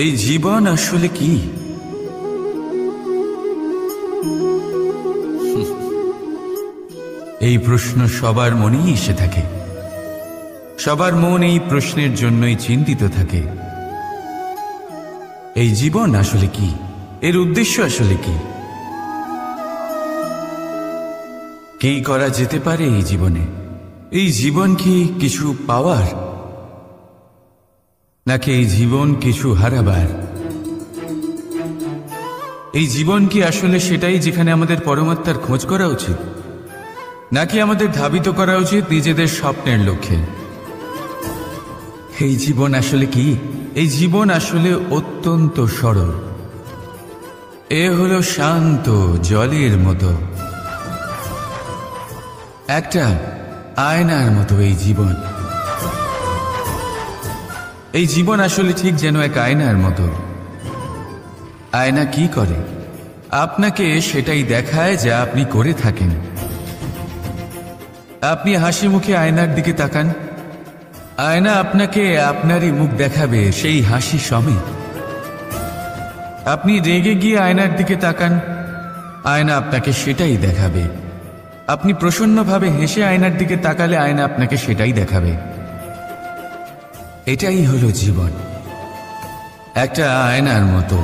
এই জীবন আসলে কি? এই প্রশ্ন সবার মনেই এসে থাকে। সবার মন এই প্রশ্নের জন্যই চিন্তিত থাকে। এই জীবন আসলে কি? এর উদ্দেশ্য আসলে কি? কি করা যেতে পারে এই জীবনে? এই জীবন কি কিছু পাওয়ার, নাকি এই জীবন কিছু হারাবার? এই জীবন কি আসলে সেটাই যেখানে আমাদের পরমাত্মার খোঁজ করা উচিত, নাকি আমাদের ধাবিত করা উচিত নিজেদের স্বপ্নের লক্ষ্যে? এই জীবন আসলে কি? এই জীবন আসলে অত্যন্ত সরল। এ হলো শান্ত জলের মতো, একটা আয়নার মতো। এই জীবন আসলে ঠিক যেন এক আয়নার মতো। আয়না কি করে? আপনাকে সেটাই দেখায় যা আপনি করে থাকেন। আপনি হাসি মুখে আয়নার দিকে তাকান, আয়না আপনাকে আপনারই মুখ দেখাবে সেই হাসি সমেত। আপনি রেগে গিয়ে আয়নার দিকে তাকান, আয়না আপনাকে সেটাই দেখাবে। আপনি প্রসন্নভাবে হেসে আয়নার দিকে তাকালে আয়না আপনাকে সেটাই দেখাবে। এটাই হলো জীবন, একটা আয়নার মতো।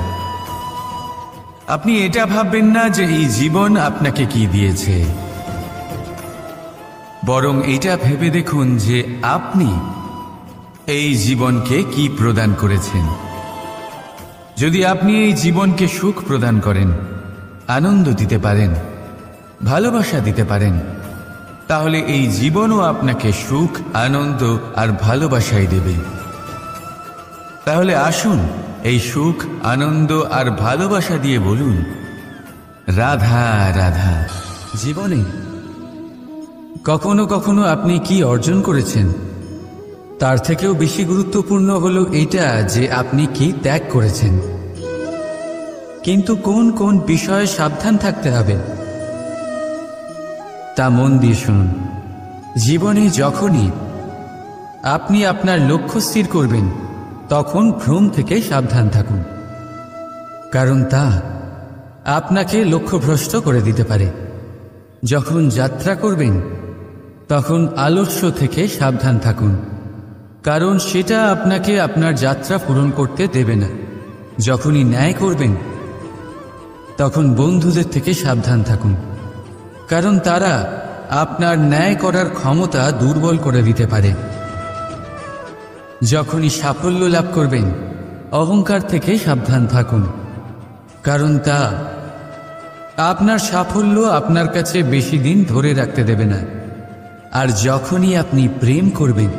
আপনি এটা ভাববেন না যে এই জীবন আপনাকে কি দিয়েছে, বরং এটা ভেবে দেখুন যে আপনি এই জীবনকে কি প্রদান করেছেন। যদি আপনি এই জীবনকে সুখ প্রদান করেন, আনন্দ দিতে পারেন, ভালোবাসা দিতে পারেন, তাহলে এই জীবনও আপনাকে সুখ, আনন্দ আর ভালোবাসাই দেবে। তাহলে আসুন এই সুখ, আনন্দ আর ভালোবাসা দিয়ে বলুন, রাধা রাধা। জীবনে কখনো কখনো আপনি কি অর্জন করেছেন, তার থেকেও বেশি গুরুত্বপূর্ণ হলো এটা যে আপনি কি ত্যাগ করেছেন। কিন্তু কোন কোন বিষয়ে সাবধান থাকতে হবে তা মন দিয়ে শুনুন। জীবনে যখনই আপনি আপনার লক্ষ্য স্থির করবেন, তখন ভ্রম থেকে সাবধান থাকুন, কারণ তা আপনাকে লক্ষ্যভ্রষ্ট করে দিতে পারে। যখন যাত্রা করবেন, তখন আলস্য থেকে সাবধান থাকুন, কারণ সেটা আপনাকে আপনার যাত্রা পূরণ করতে দেবে না। যখনই ন্যায় করবেন, তখন বন্ধুদের থেকে সাবধান থাকুন, কারণ তারা আপনার ন্যায় করার ক্ষমতা দুর্বল করে দিতে পারে। যখনই সাফল্য লাভ করবেন, অহংকার থেকে সাবধান থাকুন, কারণ তা আপনার সাফল্য আপনার কাছে বেশি দিন ধরে রাখতে দেবে না। আর যখনই আপনি প্রেম করবেন,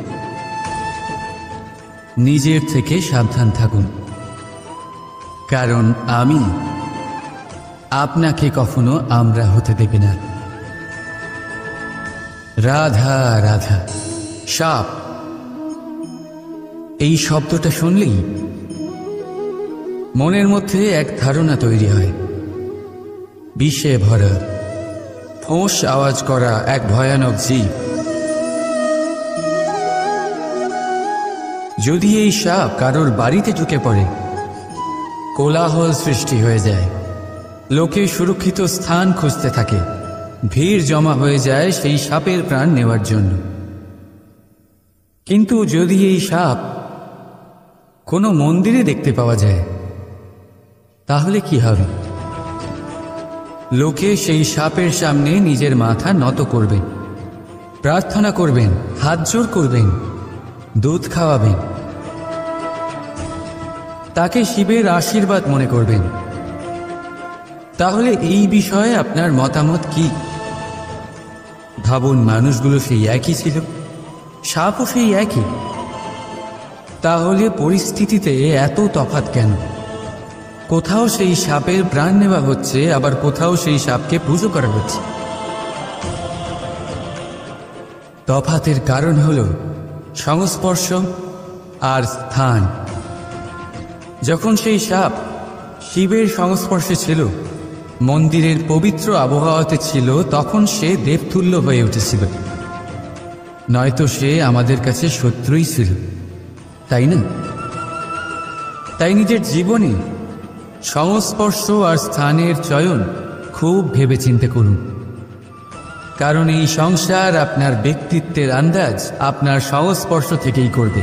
নিজের থেকে সাবধান থাকুন, কারণ আমি আপনাকে কখনো আমরা হতে দেবে না। রাধা রাধা। সাপ, এই শব্দটা শুনলেই মনের মধ্যে এক ধারণা তৈরি হয়। বিষে ভরা, ফোঁস আওয়াজ করা এক ভয়ানক জীব। যদি এই সাপ কারোর বাড়িতে ঢুকে পড়ে, কোলাহল সৃষ্টি হয়ে যায়, লোকে সুরক্ষিত স্থান খুঁজতে থাকে, ভিড় জমা হয়ে যায় সেই সাপের প্রাণ নেওয়ার জন্য। কিন্তু যদি এই সাপ কোনো মন্দিরে দেখতে পাওয়া যায়, তাহলে কি হবে? লোকে সেই সাপের সামনে নিজের মাথা নত করবেন, প্রার্থনা করবেন, হাত জোড় করবেন, দুধ খাওয়াবেন, তাকে শিবের আশীর্বাদ মনে করবেন। তাহলে এই বিষয়ে আপনার মতামত কি? ভাবুন, মানুষগুলো সেই একই ছিল, সাপও সেই একই। তাহলে পরিস্থিতিতে এত তফাৎ কেন? কোথাও সেই সাপের প্রাণ নেওয়া হচ্ছে, আবার কোথাও সেই সাপকে পুজো করা হচ্ছে। তফাতের কারণ হল সংস্পর্শ আর স্থান। যখন সেই সাপ শিবের সংস্পর্শে ছিল, মন্দিরের পবিত্র আবহাওয়াতে ছিল, তখন সে দেবতুল্য হয়ে উঠেছিল, নয়তো সে আমাদের কাছে শত্রুই ছিল, তাই না? তাই নিজের জীবনে সংস্পর্শ আর স্থানের চয়ন খুব ভেবেচিন্তে করুন, কারণ এই সংসার আপনার ব্যক্তিত্বের আন্দাজ আপনার সংস্পর্শ থেকেই করবে।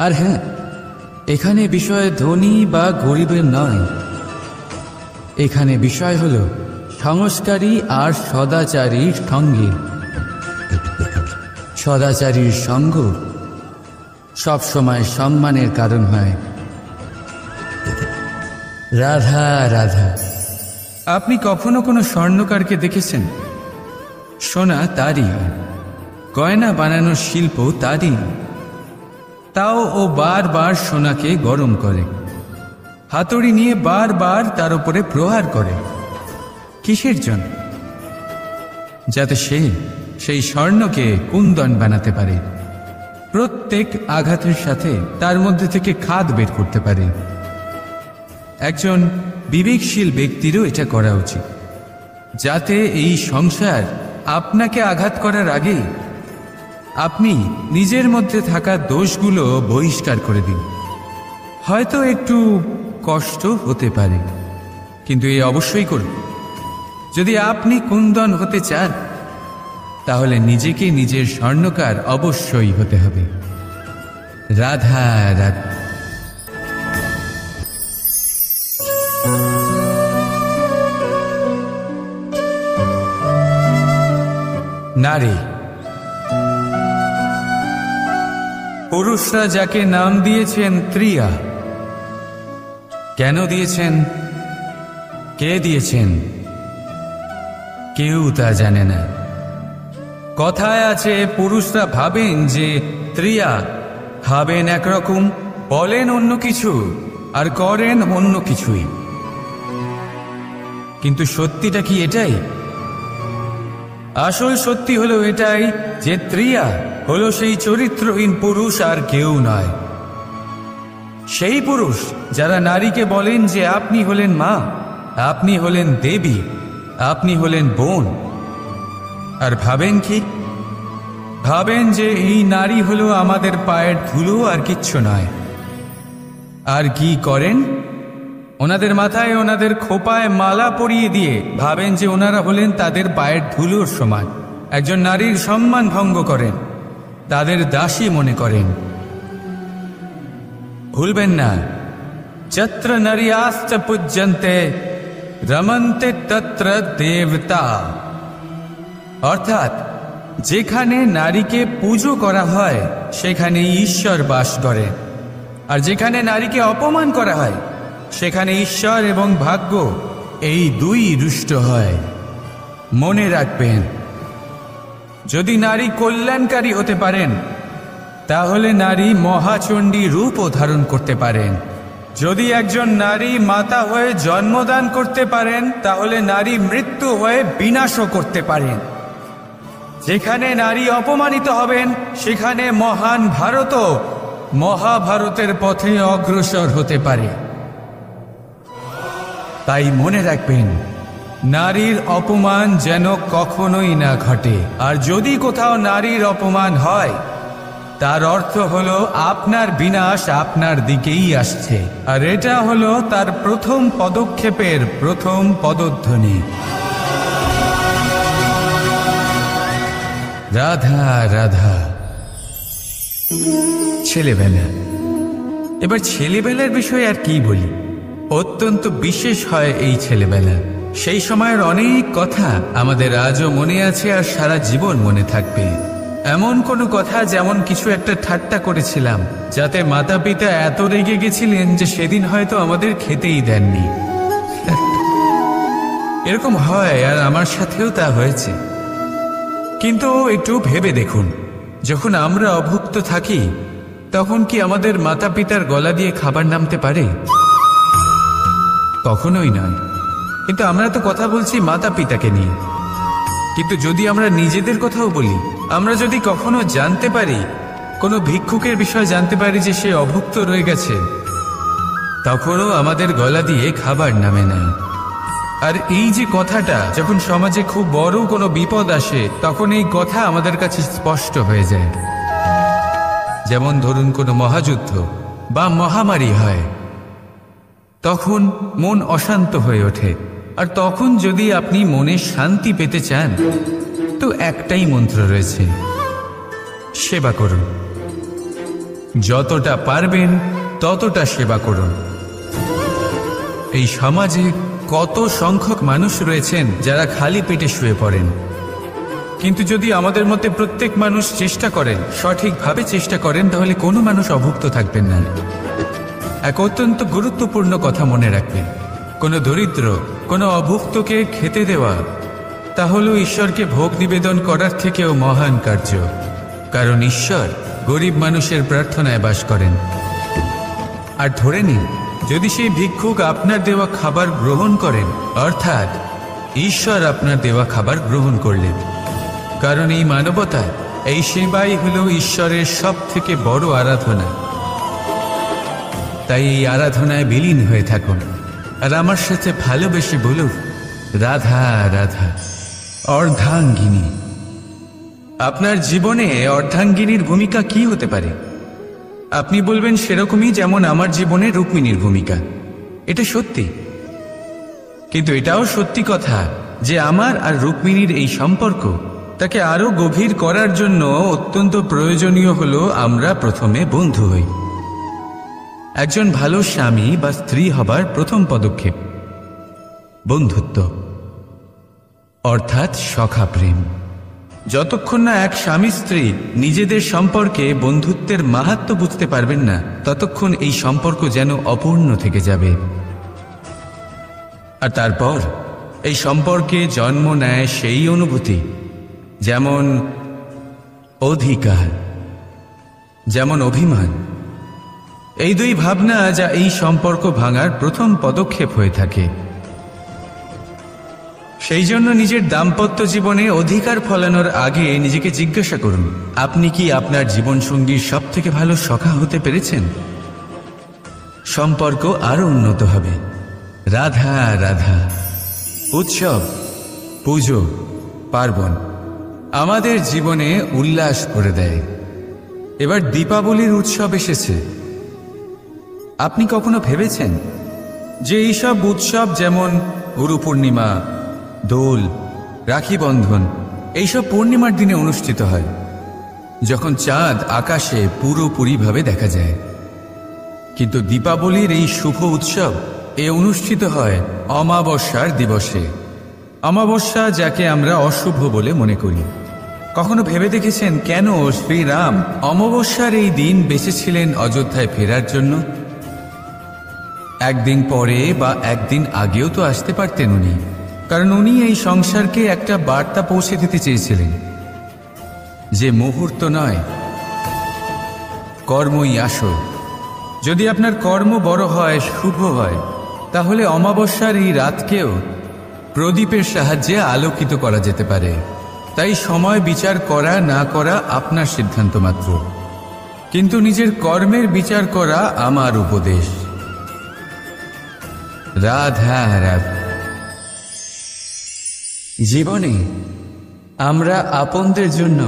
আর হ্যাঁ, এখানে বিষয় ধনী বা গরিবের নয়, এখানে বিষয় হল সংস্কারী আর সদাচারীর সঙ্গে। সদাচারীর সঙ্গ সবসময় সম্মানের কারণ হয়। রাধা রাধা। আপনি কখনো কোনো স্বর্ণকারকে দেখেছেন? সোনা তারই, গয়না বানানোর শিল্প তারই, তাও ও বারবার সোনাকে গরম করে, হাতুড়ি নিয়ে বারবার তার উপরে প্রহার করে। কিসের জন্য? যাতে সে সেই স্বর্ণকে কুন্দন বানাতে পারে, প্রত্যেক আঘাতের সাথে তার মধ্যে থেকে খাদ বের করতে পারে। একজন বিবেকশীল ব্যক্তিরও এটা করা উচিত, যাতে এই সংসার আপনাকে আঘাত করার আগে আপনি নিজের মধ্যে থাকা দোষগুলো বহিষ্কার করে দিন। হয়তো একটু কষ্ট হতে পারে, কিন্তু এই অবশ্যই করুন। যদি আপনি কুন্দন হতে চান, তাহলে নিজেকে নিজের স্বর্ণকার অবশ্যই হতে হবে। রাধা রাধা। নারী, পুরুষরা যাকে নাম দিয়েছেন ত্রিয়া, কেন দিয়েছেন, কে দিয়েছেন, কেউ তা জানে না। কথায় আছে, পুরুষরা ভাবেন যে ত্রিয়া, ভাবেন একরকম, বলেন অন্য কিছু, আর করেন অন্য কিছুই। কিন্তু সত্যিটা কি এটাই? আসল সত্যি হলো এটাই যে ত্রিয়া হলো সেই চরিত্রহীন পুরুষ, আর কেউ নয়। সেই পুরুষ যারা নারীকে বলেন যে আপনি হলেন মা, আপনি হলেন দেবী, আপনি হলেন বোন, আর ভাবেন কি? ভাবেন যে এই নারী হলো আমাদের পায়ের ধুলো, আর কিচ্ছু নয়। আর কি করেন? ওনাদের মাথায়, ওনাদের খোপায় মালা পরিয়ে দিয়ে ভাবেন যে ওনারা হলেন তাদের পায়ের ধুলোর সমান। একজন নারীর সম্মান ভঙ্গ করেন, তাদের দাসী মনে করেন। ভুলবেন না, যত্র নারীয়াস্ত পূজ্যন্তে রমন্তে তত্র দেবতা। অর্থাৎ যেখানে নারীকে পুজো করা হয়, সেখানে ঈশ্বর বাস করে, আর যেখানে নারীকে অপমান করা হয়, সেখানে ঈশ্বর এবং ভাগ্য এই দুই রুষ্ট হয়। মনে রাখবেন, যদি নারী কল্যাণকারী হতে পারেন, তাহলে নারী মহাচণ্ডী রূপও ধারণ করতে পারেন। যদি একজন নারী মাতা হয়ে জন্মদান করতে পারেন, তাহলে নারী মৃত্যু হয়ে বিনাশও করতে পারেন। যেখানে নারী অপমানিত হবেন, সেখানে মহান ভারতও মহাভারতের পথে অগ্রসর হতে পারে। তাই মনে রাখবেন, নারীর অপমান যেন কখনোই না ঘটে। আর যদি কোথাও নারীর অপমান হয়, তার অর্থ হলো আপনার বিনাশ আপনার দিকেই আসছে, আর এটা হলো তার প্রথম পদক্ষেপের প্রথম পদধ্বনি। রাধা রাধা। ছেলেবেলা। এবার ছেলেবেলার বিষয়ে আর কি বলি, অত্যন্ত বিশেষ হয় এই ছেলেবেলা। সেই সময়ের অনেক কথা আমাদের আজও মনে আছে, আর সারা জীবন মনে থাকবে। এমন কোনো কথা, যেমন কিছু একটা ঠাট্টা করেছিলাম, যাতে মাতা পিতা এত রেগে গেছিলেন যে সেদিন হয়তো আমাদের খেতেই দেননি। এরকম হয়, আর আমার সাথেও তা হয়েছে। কিন্তু একটু ভেবে দেখুন, যখন আমরা অভুক্ত থাকি, তখন কি আমাদের মাতা পিতার গলা দিয়ে খাবার নামতে পারে? কখনোই নয়। কিন্তু আমরা তো কথা বলছি মাতা পিতাকে নিয়ে। কিন্তু যদি আমরা নিজেদের কথাও বলি, আমরা যদি কখনো জানতে পারি, কোনো ভিক্ষুকের বিষয়ে জানতে পারি যে সে অভুক্ত রয়ে গেছে, তখনও আমাদের গলা দিয়ে খাবার নামে না। আর এই যে কথাটা, যখন সমাজে খুব বড় কোনো বিপদ আসে, তখন এই কথা আমাদের কাছে স্পষ্ট হয়ে যায়। যেমন ধরুন কোনো মহাযুদ্ধ, বা মহামারী হয়, তখন মন অশান্ত হয়ে ওঠে। আর তখন যদি আপনি মনে শান্তি পেতে চান, তো একটাই মন্ত্র রয়েছে, সেবা করুন। যতটা পারবেন ততটা সেবা করুন। এই সমাজে কত সংখ্যক মানুষ রয়েছেন যারা খালি পেটে শুয়ে পড়েন, কিন্তু যদি আমাদের মধ্যে প্রত্যেক মানুষ চেষ্টা করেন, সঠিকভাবে চেষ্টা করেন, তাহলে কোনো মানুষ অভুক্ত থাকবেন না। এক অত্যন্ত গুরুত্বপূর্ণ কথা মনে রাখবেন, কোনো দরিদ্র, কোনো অভুক্তকে খেতে দেওয়া তা হলো ঈশ্বরকে ভোগ নিবেদন করার থেকেও মহান কার্য। কারণ ঈশ্বর গরিব মানুষের প্রার্থনায় বাস করেন। আর ধরে নিন, যদি সেই ভিক্ষুক আপনার দেওয়া খাবার গ্রহণ করেন, অর্থাৎ ঈশ্বর আপনার দেওয়া খাবার গ্রহণ করলেন। কারণ এই মানবতা, এই সেবাই হলো ঈশ্বরের সব থেকে বড় আরাধনা। তাই এই আরাধনায় বিলীন হয়ে থাকুন, আর আমার সাথে ভালোবেসে বলুন, রাধা রাধা। অর্ধাঙ্গিনী। আপনার জীবনে অর্ধাঙ্গিনীর ভূমিকা কি হতে পারে? আপনি বলবেন সেরকমই যেমন আমার জীবনে রুক্মিণীর ভূমিকা। এটা সত্যি, কিন্তু এটাও সত্যি কথা যে আমার আর রুক্মিণীর এই সম্পর্ক, তাকে আরো গভীর করার জন্য অত্যন্ত প্রয়োজনীয় হলো আমরা প্রথমে বন্ধু হই। একজন ভালো স্বামী বা স্ত্রী হবার প্রথম পদক্ষেপ বন্ধুত্ব, অর্থাৎ সখা প্রেম। যতক্ষণ না এক স্বামী স্ত্রী নিজেদের সম্পর্কে বন্ধুত্বের মাহাত্ম্য বুঝতে পারবেন না, ততক্ষণ এই সম্পর্ক যেন অপূর্ণ থেকে যাবে। আর তারপর এই সম্পর্কে জন্ম নেয় সেই অনুভূতি, যেমন অধিকার, যেমন অভিমান। এই দুই ভাবনা যা এই সম্পর্ক ভাঙার প্রথম পদক্ষেপ হয়ে থাকে। সেই জন্য নিজের দাম্পত্য জীবনে অধিকার ফলানোর আগে নিজেকে জিজ্ঞাসা করুন, আপনি কি আপনার জীবনসঙ্গীর সব থেকে ভালো সখা হতে পেরেছেন? সম্পর্ক আরো উন্নত হবে। রাধা রাধা। উৎসব, পুজো, পার্বণ আমাদের জীবনে উল্লাস করে দেয়। এবার দীপাবলির উৎসব এসেছে। আপনি কখনো ভেবেছেন যে এইসব উৎসব যেমন গুরু পূর্ণিমা, দোল, রাখি বন্ধন, এইসব পূর্ণিমার দিনে অনুষ্ঠিত হয়, যখন চাঁদ আকাশে পুরোপুরিভাবে দেখা যায়। কিন্তু দীপাবলির এই শুভ উৎসব অনুষ্ঠিত হয় অমাবস্যার দিবসে। অমাবস্যা, যাকে আমরা অশুভ বলে মনে করি। কখনো ভেবে দেখেছেন কেন শ্রীরাম অমাবস্যার এই দিন বেঁচেছিলেন অযোধ্যায় ফেরার জন্য? একদিন পরে বা একদিন আগেও তো আসতে পারতেন উনি, কারণ উনি এই সংসারকে একটা বার্তা পৌঁছে দিতে চেয়েছিলেন যে মুহূর্ত নয়, কর্মই আসল। যদি আপনার কর্ম বড় হয়, শুভ হয়, তাহলে অমাবস্যার এই রাতকেও প্রদীপের সাহায্যে আলোকিত করা যেতে পারে। তাই সময় বিচার করা না করা আপনার সিদ্ধান্ত মাত্র, কিন্তু নিজের কর্মের বিচার করা আমার উপদেশ। রাধা রাধা। জীবনে আমরা আপনদের জন্য,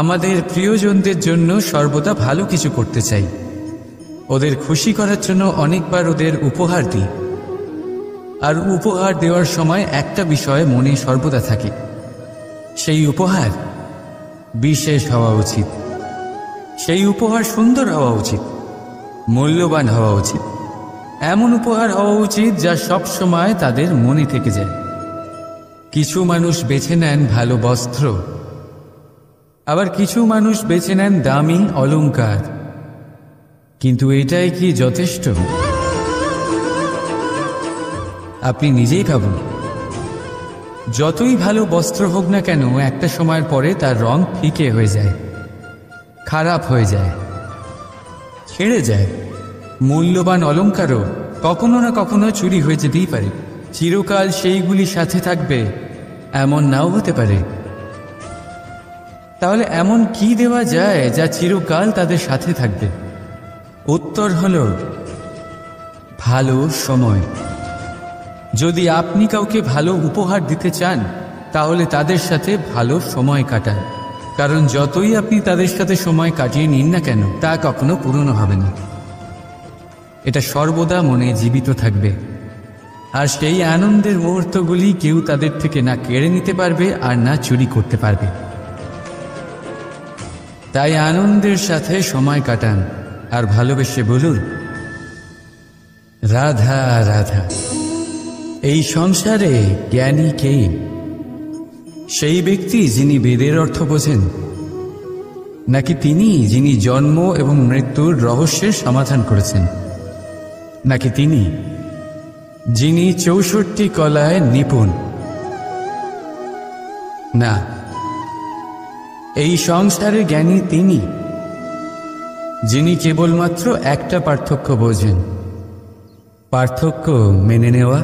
আমাদের প্রিয়জনদের জন্য সর্বদা ভালো কিছু করতে চাই। ওদের খুশি করার জন্য অনেকবার ওদের উপহার দিই। আর উপহার দেওয়ার সময় একটা বিষয় মনে সর্বদা থাকে, সেই উপহার বিশেষ হওয়া উচিত। সেই উপহার সুন্দর হওয়া উচিত, মূল্যবান হওয়া উচিত। এমন উপহার হওয়া উচিত যা সব সময় তাদের মনে থেকে যায়। কিছু মানুষ বেছে নেন ভালো বস্ত্র, আবার কিছু মানুষ বেছে নেন দামি অলংকার। কিন্তু এটাই কি যথেষ্ট? আপনি নিজেই ভাবুন, যতই ভালো বস্ত্র হোক না কেন, একটা সময়ের পরে তার রং ফিকে হয়ে যায়, খারাপ হয়ে যায়, ছেড়ে যায়। মূল্যবান অলংকারও কখনো না কখনো চুরি হয়ে যেতেই পারে। চিরকাল সেইগুলি সাথে থাকবে এমন নাও হতে পারে। তাহলে এমন কি দেওয়া যায় যা চিরকাল তাদের সাথে থাকবে? উত্তর হলো ভালো সময়। যদি আপনি কাউকে ভালো উপহার দিতে চান, তাহলে তাদের সাথে ভালো সময় কাটান। কারণ যতই আপনি তাদের সাথে সময় কাটিয়ে নিন না কেন, তা কখনো পুরনো হবে না। এটা সর্বদা মনে জীবিত থাকবে। আর সেই আনন্দের মুহূর্তগুলি কেউ তাদের থেকে না কেড়ে নিতে পারবে আর না চুরি করতে পারবে। তাই আনন্দের সাথে সময় কাটান আর ভালোবেসে বলুন, রাধা রাধা। এই সংসারে জ্ঞানী কে? সেই ব্যক্তি যিনি বেদের অর্থ বোঝেন, নাকি তিনি যিনি জন্ম এবং মৃত্যুর রহস্যের সমাধান করেছেন, নাকি তিনি যিনি 64 কলায় নিপুণ? না, এই সংসারে জ্ঞানী তিনি যিনি কেবলমাত্র একটা পার্থক্য বোঝেন, পার্থক্য মেনে নেওয়া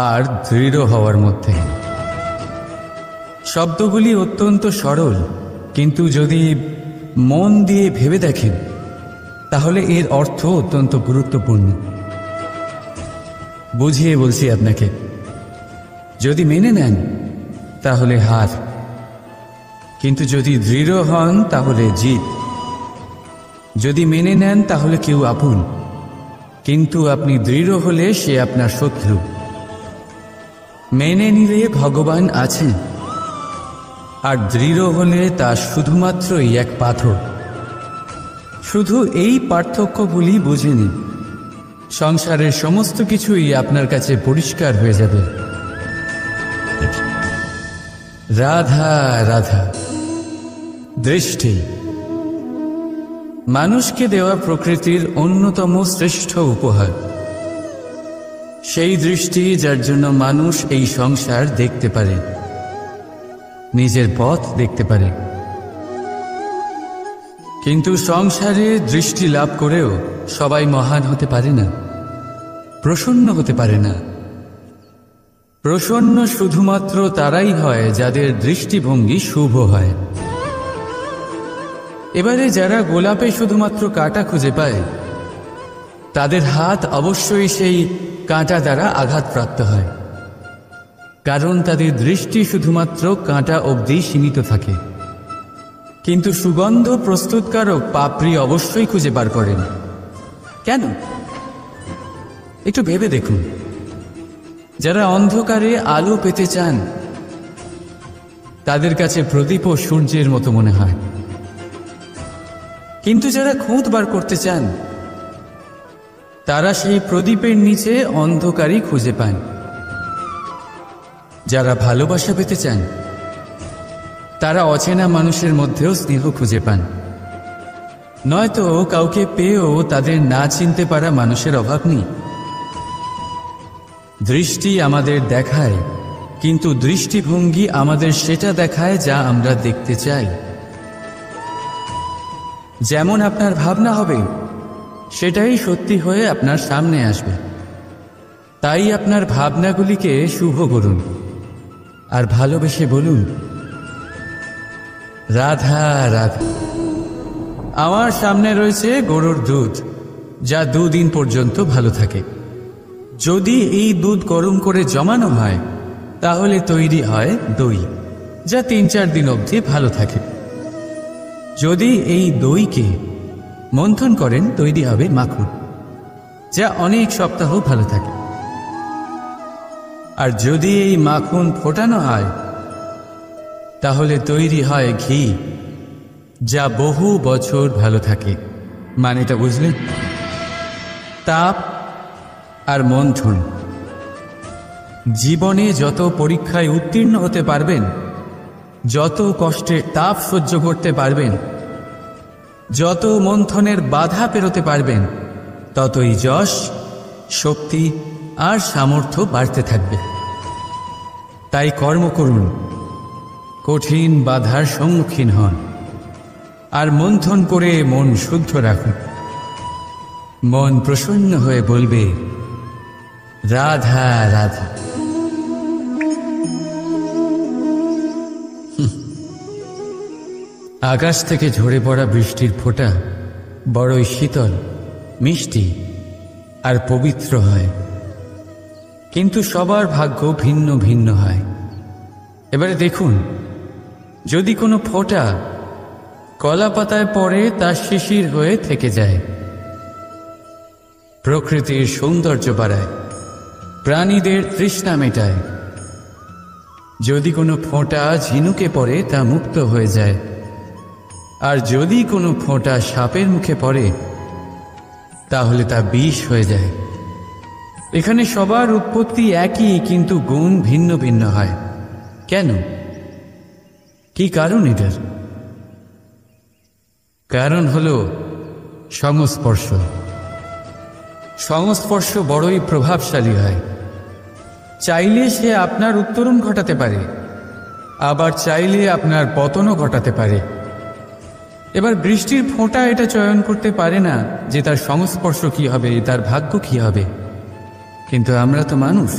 আর দৃঢ় হওয়ার মধ্যে। শব্দগুলি অত্যন্ত সরল, কিন্তু যদি মন দিয়ে ভেবে দেখেন তাহলে এর অর্থ অত্যন্ত গুরুত্বপূর্ণ। বুঝিয়ে বলছি আপনাকে, যদি মেনে নেন তাহলে হার, কিন্তু যদি দৃঢ় হন তাহলে জিত। যদি মেনে নেন তাহলে কেউ আপন, কিন্তু আপনি দৃঢ় হলে সে আপনার শত্রু। মেনে নিলে ভগবান আছেন, আর দৃঢ় হলে তা শুধুমাত্রই এক পাথর। শুধু এই পার্থক্যগুলি বুঝে নিন, সংসারের সমস্ত কিছুই আপনার কাছে পরিষ্কার হয়ে যাবে। রাধা রাধা। দৃষ্টি মানুষকে দেওয়া প্রকৃতির অন্যতম শ্রেষ্ঠ উপহার। সেই দৃষ্টি যার জন্য মানুষ এই সংসার দেখতে পারে, নিজের পথ দেখতে পারে। কিন্তু সংসারে দৃষ্টি লাভ করেও সবাই মহান হতে পারে না, প্রসন্ন হতে পারে না। প্রসন্ন শুধুমাত্র তারাই হয় যাদের দৃষ্টিভঙ্গি শুভ হয়। এবারে যারা গোলাপে শুধুমাত্র কাঁটা খুঁজে পায়, তাদের হাত অবশ্যই সেই কাঁটা দ্বারা আঘাতপ্রাপ্ত হয়, কারণ তাদের দৃষ্টি শুধুমাত্র কাঁটা অবধি সীমিত থাকে। কিন্তু সুগন্ধ প্রস্তুতকারক পাপড়ি অবশ্যই খুঁজে বার করেন। কেন? একটু ভেবে দেখুন। যারা অন্ধকারে আলো পেতে চান, তাদের কাছে প্রদীপ ও সূর্যের মতো মনে হয়। কিন্তু যারা খুঁত বার করতে চান, তারা সেই প্রদীপের নিচে অন্ধকারই খুঁজে পান। যারা ভালোবাসা পেতে চান, তারা অচেনা মানুষের মধ্যেও স্নেহ খুঁজে পান। নয়তো কাউকে পেয়েও তাদের না চিনতে পারা মানুষের অভাব নেই। দৃষ্টি আমাদের দেখায়, কিন্তু দৃষ্টিভঙ্গি আমাদের সেটা দেখায় যা আমরা দেখতে চাই। যেমন আপনার ভাবনা হবে, সেটাই সত্যি হয়ে আপনার সামনে আসবে। তাই আপনার ভাবনাগুলিকে শুভ করুন আর ভালোবেসে বলুন, রাধা রাধা। আমার সামনে রয়েছে গরুর দুধ, যা 2 দিন পর্যন্ত ভালো থাকে। যদি এই দুধ গরম করে জমানো হয়, তাহলে তৈরি হয় দই, যা 3-4 দিন অবধি ভালো থাকে। যদি এই দইকে মন্থন করেন, তৈরি হবে মাখন, যা অনেক সপ্তাহ ভালো থাকে। আর যদি এই মাখন ফোটানো হয়, তাহলে তৈরি হয় ঘি, যা বহু বছর ভালো থাকে। মানেটা বুঝলেন? তাপ আর মন্থন। জীবনে যত পরীক্ষায় উত্তীর্ণ হতে পারবেন, যত কষ্টের তাপ সহ্য করতে পারবেন, যত মন্থনের বাধা পেরোতে পারবেন, ততই যশ, শক্তি আর সামর্থ্য বাড়তে থাকবে। তাই কর্ম করুন, কঠিন বাধার সম্মুখীন হন, আর মন্থন করে মন শুদ্ধ রাখুন। মন প্রসন্ন হয়ে বলবে, রাধা রাধা। আকাশ থেকে ঝরে পড়া বৃষ্টির ফোঁটা বড়ই শীতল, মিষ্টি আর পবিত্র হয়, কিন্তু সবার ভাগ্য ভিন্ন ভিন্ন হয়। এবারে দেখুন, যদি কোনো ফোঁটা কলা পাতায় পড়ে তা শিশির হয়ে থেকে যায়, প্রকৃতির সৌন্দর্য বাড়ায়, প্রাণীদের তৃষ্ণা মেটায়। যদি কোনো ফোঁটা ঝিনুকে পড়ে তা মুক্ত হয়ে যায়, আর যদি কোনো ফোঁটা সাপের মুখে পড়ে তাহলে তা বিষ হয়ে যায়। এখানে সবার উৎপত্তি একই, কিন্তু গুণ ভিন্ন ভিন্ন হয়। কেন? কি কারণ এটার? কারণ হলো সংস্পর্শ। সংস্পর্শ বড়ই প্রভাবশালী হয়। চাইলে সে আপনার উত্তরণ ঘটাতে পারে, আবার চাইলে আপনার পতনও ঘটাতে পারে। এবার বৃষ্টির ফোঁটা এটা চয়ন করতে পারে না যে তার সংস্পর্শ কি হবে, তার ভাগ্য কি হবে। কিন্তু আমরা তো মানুষ,